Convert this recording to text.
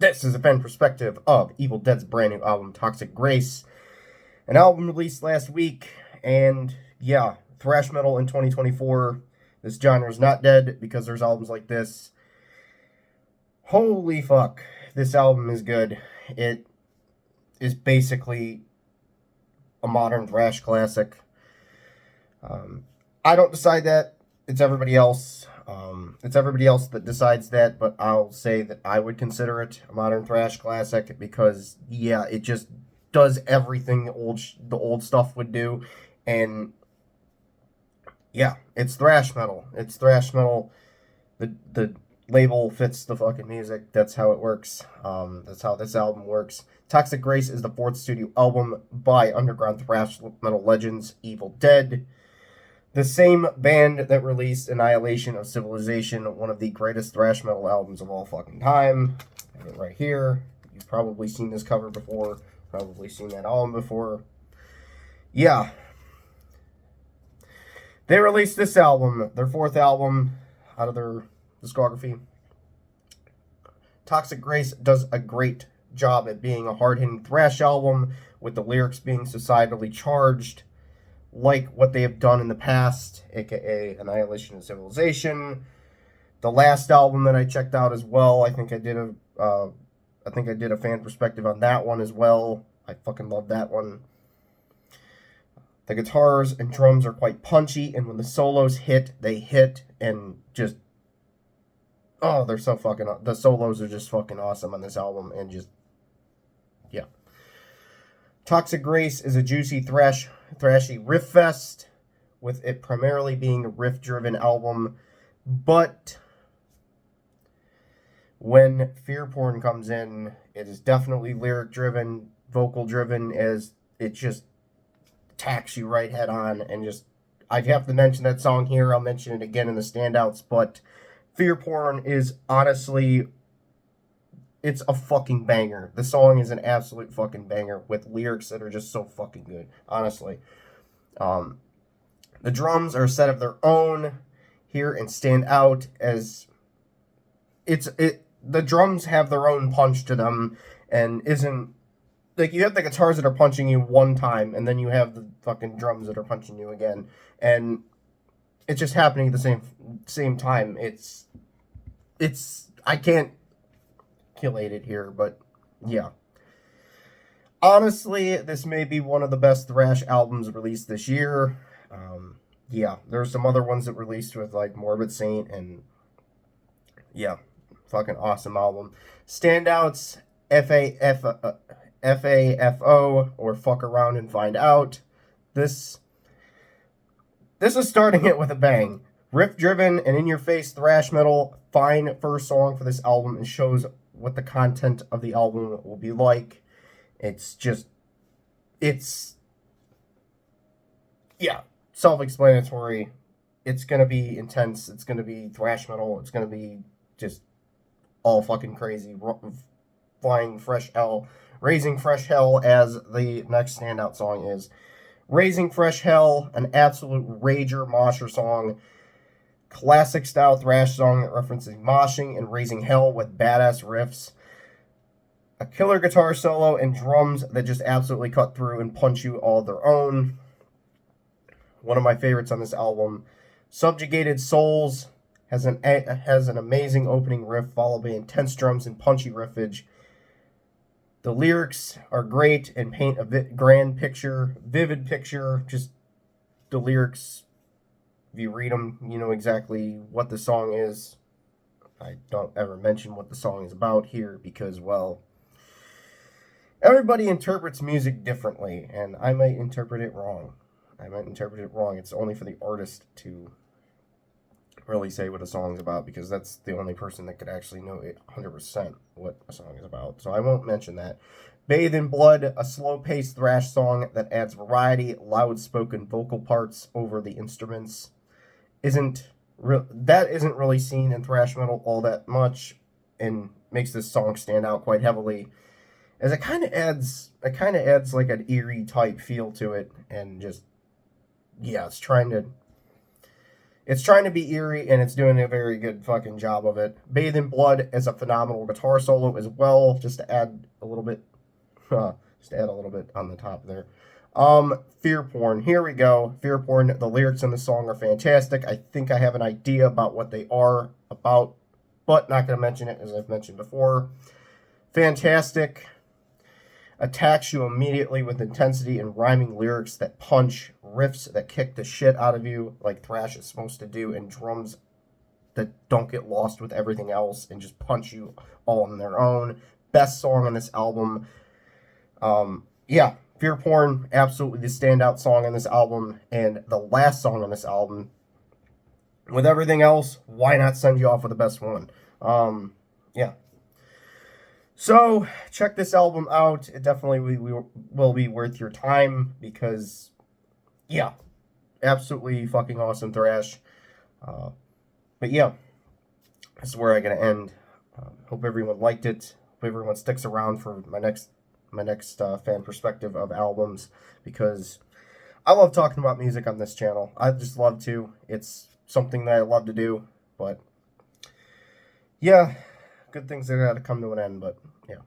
This is a fan perspective of Evil Dead's brand new album, Toxic Grace. An album released last week, and yeah, thrash metal in 2024. This genre is not dead because there's albums like this. Holy fuck, this album is good. It is basically a modern thrash classic. I don't decide that. It's everybody else. It's everybody else that decides that, but I'll say that I would consider it a modern thrash classic because, yeah, it just does everything the old stuff would do, and yeah, it's thrash metal. It's thrash metal. The label fits the fucking music. That's how it works. That's how this album works. Toxic Grace is the fourth studio album by underground thrash metal legends Evil Dead. The same band that released Annihilation of Civilization, one of the greatest thrash metal albums of all fucking time. I have it right here. You've probably seen this cover before. Probably seen that album before. Yeah. They released this album, their fourth album out of their discography. Toxic Grace does a great job at being a hard-hitting thrash album, with the lyrics being societally charged, like what they have done in the past, aka Annihilation of Civilization. The last album that I checked out as well, I think I did a fan perspective on that one as well. I fucking love that one. The guitars and drums are quite punchy, and when the solos hit, they hit, and just, oh, they're so fucking, the solos are just fucking awesome on this album, and just, yeah. Toxic Grace is a juicy, thrashy riff fest, with it primarily being a riff-driven album, but when Fear Porn comes in, it is definitely lyric-driven, vocal-driven, as it just attacks you right head on, and just, I'd have to mention that song here, I'll mention it again in the standouts, but Fear Porn is honestly, it's a fucking banger. The song is an absolute fucking banger with lyrics that are just so fucking good, honestly. The drums are a set of their own here and stand out as the drums have their own punch to them, and isn't like you have the guitars that are punching you one time, and then you have the fucking drums that are punching you again, and it's just happening at the same time. It's I can't articulate it here, but yeah. Honestly, this may be one of the best thrash albums released this year. Yeah, there's some other ones that released with like Morbid Saint, and yeah, fucking awesome album. Standouts: FAFO or Fuck Around and Find Out. This is starting it with a bang. Riff-driven and in-your-face thrash metal. Fine first song for this album, and shows what the content of the album will be like. It's yeah, self-explanatory. It's gonna be intense. It's gonna be thrash metal. It's gonna be just all fucking crazy. Flying fresh hell. Raising Fresh Hell, as the next standout song is. Raising Fresh Hell, an absolute rager mosher song. Classic style thrash song that references moshing and raising hell with badass riffs. A killer guitar solo and drums that just absolutely cut through and punch you all their own. One of my favorites on this album. Subjugated Souls has an amazing opening riff followed by intense drums and punchy riffage. The lyrics are great and paint a grand picture, vivid picture. Just the lyrics, if you read them, you know exactly what the song is. I don't ever mention what the song is about here because, well, everybody interprets music differently, and I might interpret it wrong. It's only for the artist to really say what a song's about, because that's the only person that could actually know it 100% what a song is about. So I won't mention that. Bathe in Blood, a slow-paced thrash song that adds variety, loud-spoken vocal parts over the instruments. Isn't really seen in thrash metal all that much, and makes this song stand out quite heavily, as it kind of adds like an eerie type feel to it, and just, yeah, It's trying to be eerie, and it's doing a very good fucking job of it. Bathe in Blood is a phenomenal guitar solo as well, just to add a little bit, on the top there. Fear Porn. Here we go. Fear Porn. The lyrics in the song are fantastic. I think I have an idea about what they are about, but not going to mention it, as I've mentioned before. Fantastic. Attacks you immediately with intensity and rhyming lyrics that punch, riffs that kick the shit out of you like thrash is supposed to do, and drums that don't get lost with everything else and just punch you all on their own. Best song on this album. Yeah, Fear Porn, absolutely the standout song on this album, and the last song on this album. With everything else, why not send you off with the best one? Yeah. So, check this album out. It definitely will be worth your time because, yeah, absolutely fucking awesome thrash. But yeah, this is where I'm going to end. Hope everyone liked it. Hope everyone sticks around for my next fan perspective of albums, because I love talking about music on this channel. I just love to. It's something that I love to do, but yeah, good things that got to come to an end, but yeah.